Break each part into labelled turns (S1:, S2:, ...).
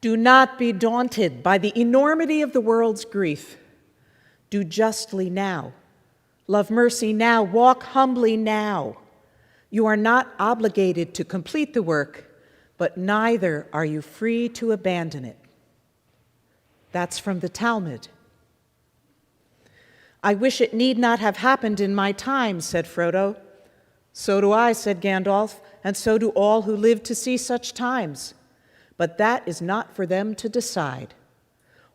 S1: Do not be daunted by the enormity of the world's grief. Do justly now. Love mercy now. Walk humbly now. You are not obligated to complete the work, but neither are you free to abandon it. That's from the Talmud. I wish it need not have happened in my time, said Frodo. So do I, said Gandalf, and so do all who live to see such times. But that is not for them to decide.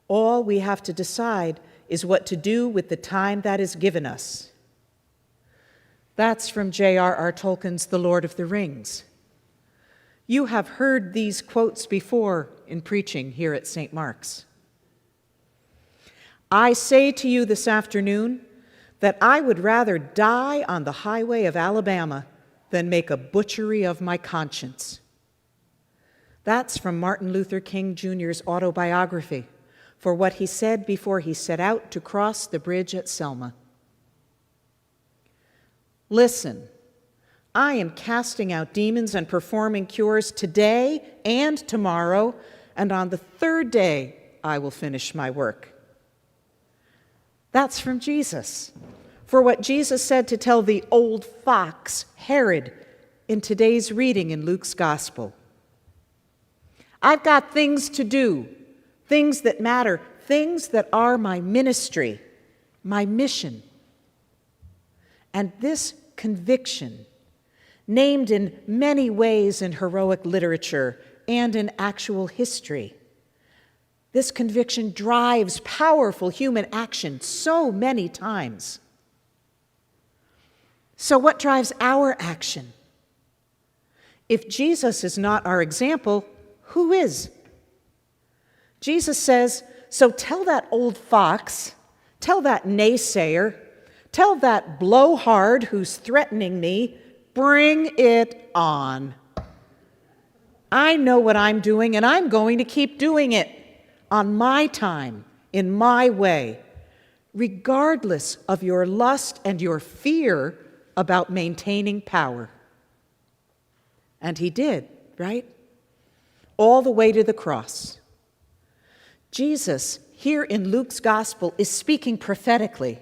S1: All we have to decide is what to do with the time that is given us. That's from J.R.R. Tolkien's The Lord of the Rings. You have heard these quotes before in preaching here at St. Mark's. I say to you this afternoon that I would rather die on the highway of Alabama than make a butchery of my conscience. That's from Martin Luther King Jr.'s autobiography for what he said before he set out to cross the bridge at Selma. Listen, I am casting out demons and performing cures today and tomorrow, and on the third day I will finish my work. That's from Jesus, for what Jesus said to tell the old fox, Herod, in today's reading in Luke's Gospel. I've got things to do, things that matter, things that are my ministry, my mission. And this conviction, named in many ways in heroic literature and in actual history, this conviction drives powerful human action so many times. So what drives our action? If Jesus is not our example, who is? Jesus says, so tell that old fox, tell that naysayer, tell that blowhard who's threatening me, bring it on. I know what I'm doing, and I'm going to keep doing it on my time, in my way, regardless of your lust and your fear about maintaining power. And he did, right? All the way to the cross. Jesus, here in Luke's Gospel, is speaking prophetically.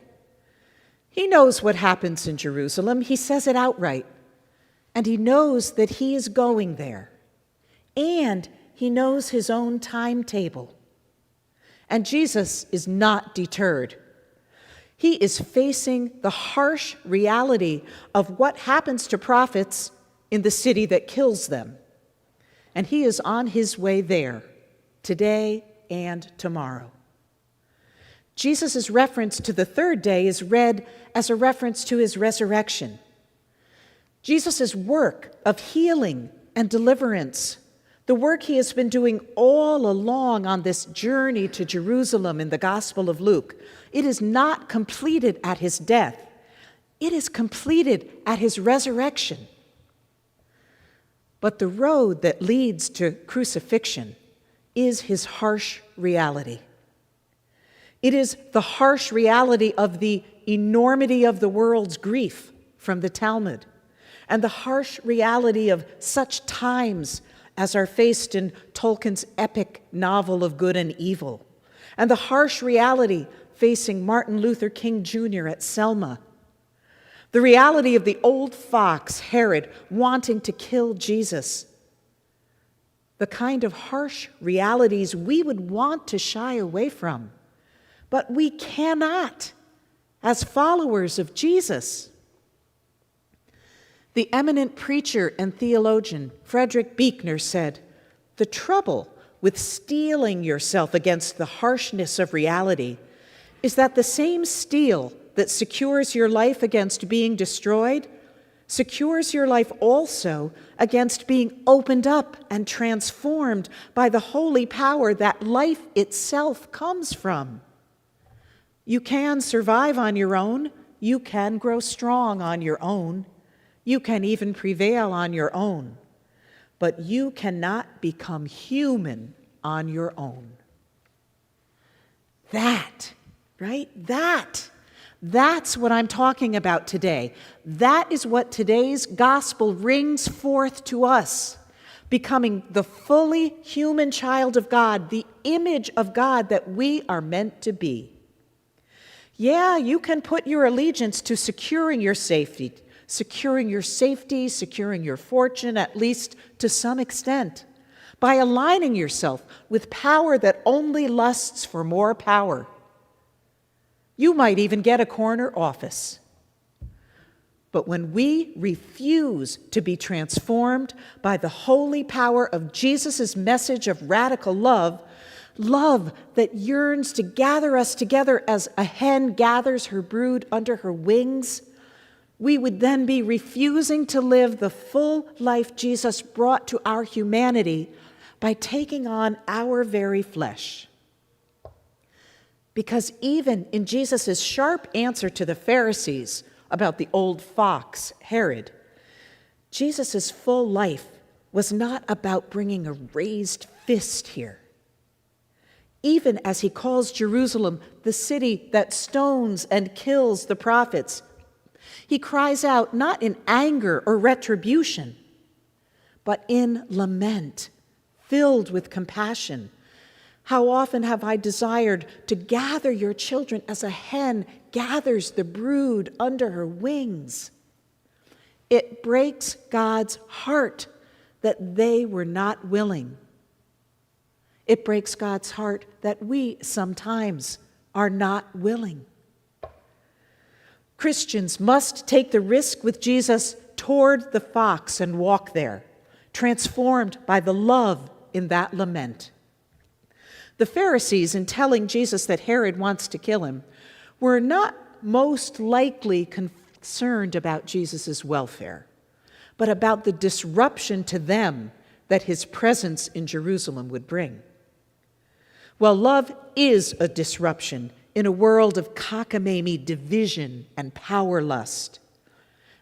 S1: He knows what happens in Jerusalem. He says it outright. And he knows that he is going there. And he knows his own timetable. And Jesus is not deterred. He is facing the harsh reality of what happens to prophets in the city that kills them. And he is on his way there, today and tomorrow. Jesus' reference to the third day is read as a reference to his resurrection. Jesus' work of healing and deliverance, the work he has been doing all along on this journey to Jerusalem in the Gospel of Luke, it is not completed at his death. It is completed at his resurrection. But the road that leads to crucifixion is his harsh reality. It is the harsh reality of the enormity of the world's grief from the Talmud, and the harsh reality of such times as are faced in Tolkien's epic novel of good and evil, and the harsh reality facing Martin Luther King Jr. at Selma. The reality of the old fox, Herod, wanting to kill Jesus. The kind of harsh realities we would want to shy away from, but we cannot as followers of Jesus. The eminent preacher and theologian Frederick Buechner said, "The trouble with steeling yourself against the harshness of reality is that the same steel that secures your life against being destroyed secures your life also against being opened up and transformed by the holy power that life itself comes from. You can survive on your own. You can grow strong on your own. You can even prevail on your own. But you cannot become human on your own." That, right? That's what I'm talking about today. That is what today's gospel rings forth to us. becoming the fully human child of God, the image of God that we are meant to be. Yeah, you can put your allegiance to securing your safety, securing your fortune, at least to some extent, by aligning yourself with power that only lusts for more power. You might even get a corner office. But when we refuse to be transformed by the holy power of Jesus' message of radical love, love that yearns to gather us together as a hen gathers her brood under her wings, we would then be refusing to live the full life Jesus brought to our humanity by taking on our very flesh. Because even in Jesus' sharp answer to the Pharisees about the old fox, Herod, Jesus' full life was not about bringing a raised fist here. Even as he calls Jerusalem the city that stones and kills the prophets, he cries out not in anger or retribution, but in lament, filled with compassion. How often have I desired to gather your children as a hen gathers the brood under her wings? It breaks God's heart that they were not willing. It breaks God's heart that we sometimes are not willing. Christians must take the risk with Jesus toward the fox and walk there, transformed by the love in that lament. The Pharisees, in telling Jesus that Herod wants to kill him, were not most likely concerned about Jesus' welfare, but about the disruption to them that his presence in Jerusalem would bring. Well, love is a disruption in a world of cockamamie division and power lust.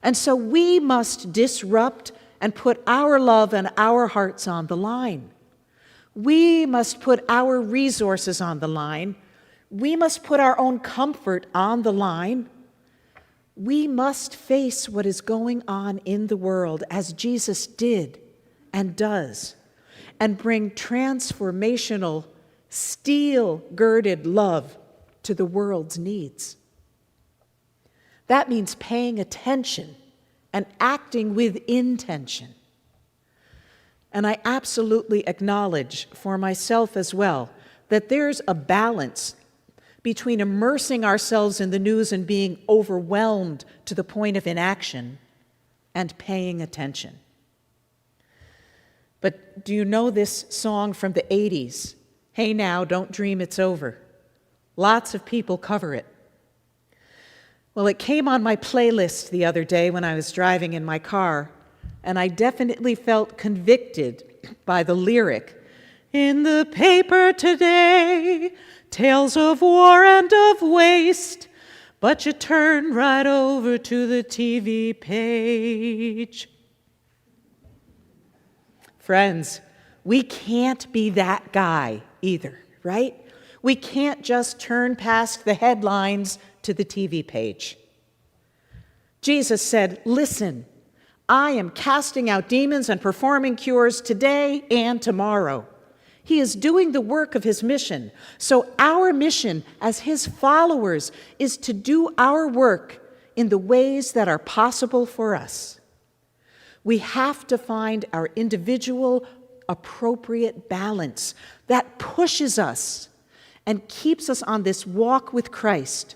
S1: And so we must disrupt and put our love and our hearts on the line. We must put our resources on the line. We must put our own comfort on the line. We must face what is going on in the world as Jesus did and does, and bring transformational, steel-girded love to the world's needs. That means paying attention and acting with intention. And I absolutely acknowledge for myself as well that there's a balance between immersing ourselves in the news and being overwhelmed to the point of inaction and paying attention. But do you know this song from the 80s? Hey now, don't dream it's over. Lots of people cover it. Well, it came on my playlist the other day when I was driving in my car, and I definitely felt convicted by the lyric. In the paper today, tales of war and of waste, but you turn right over to the TV page. Friends, we can't be that guy either, right? We can't just turn past the headlines to the TV page. Jesus said, listen, I am casting out demons and performing cures today and tomorrow. He is doing the work of his mission. So our mission as his followers is to do our work in the ways that are possible for us. We have to find our individual appropriate balance that pushes us and keeps us on this walk with Christ,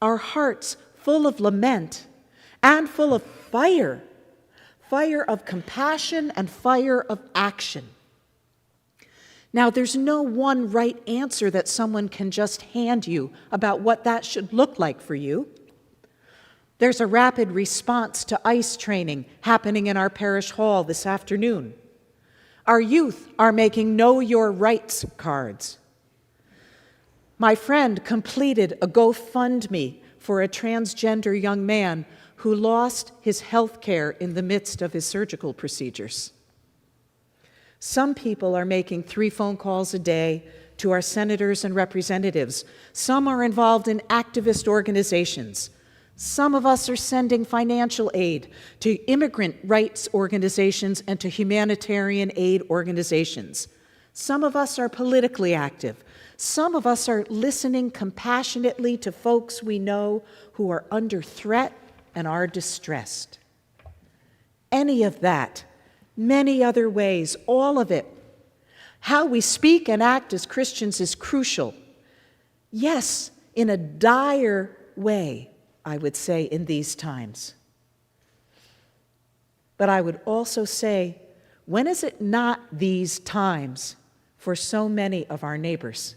S1: our hearts full of lament and full of fire of compassion and fire of action. Now, there's no one right answer that someone can just hand you about what that should look like for you. There's a rapid response to ICE training happening in our parish hall this afternoon. Our youth are making Know Your Rights cards. My friend completed a GoFundMe for a transgender young man who lost his health care in the midst of his surgical procedures. Some people are making 3 phone calls a day to our senators and representatives. Some are involved in activist organizations. Some of us are sending financial aid to immigrant rights organizations and to humanitarian aid organizations. Some of us are politically active. Some of us are listening compassionately to folks we know who are under threat and are distressed. Any of that, many other ways, all of it. How we speak and act as Christians is crucial. Yes, in a dire way, I would say, in these times. But I would also say, when is it not these times for so many of our neighbors?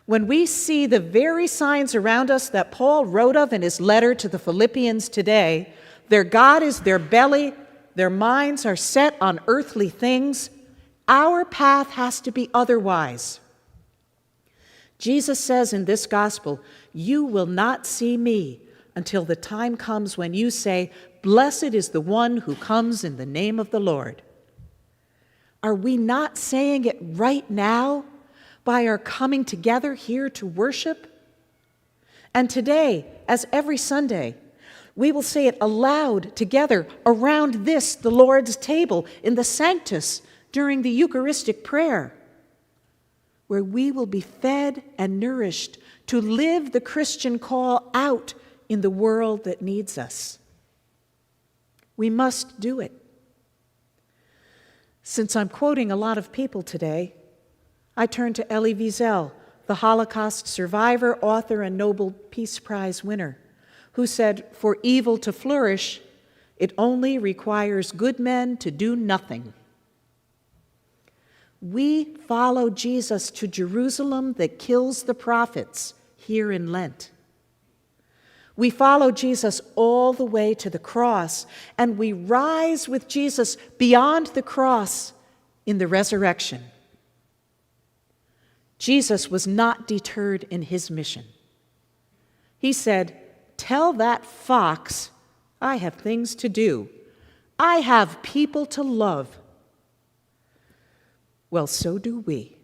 S1: When we see the very signs around us that Paul wrote of in his letter to the Philippians today, their God is their belly, their minds are set on earthly things, our path has to be otherwise. Jesus says in this gospel, "You will not see me until the time comes when you say, 'Blessed is the one who comes in the name of the Lord.'" Are we not saying it right now by our coming together here to worship? And today, as every Sunday, we will say it aloud together around this, the Lord's table, in the Sanctus during the Eucharistic prayer, where we will be fed and nourished to live the Christian call out in the world that needs us. We must do it. Since I'm quoting a lot of people today, I turn to Elie Wiesel, the Holocaust survivor, author, and Nobel Peace Prize winner, who said, "For evil to flourish, it only requires good men to do nothing." We follow Jesus to Jerusalem that kills the prophets here in Lent. We follow Jesus all the way to the cross, and we rise with Jesus beyond the cross in the resurrection. Jesus was not deterred in his mission. He said, "Tell that fox, I have things to do. I have people to love." Well, so do we.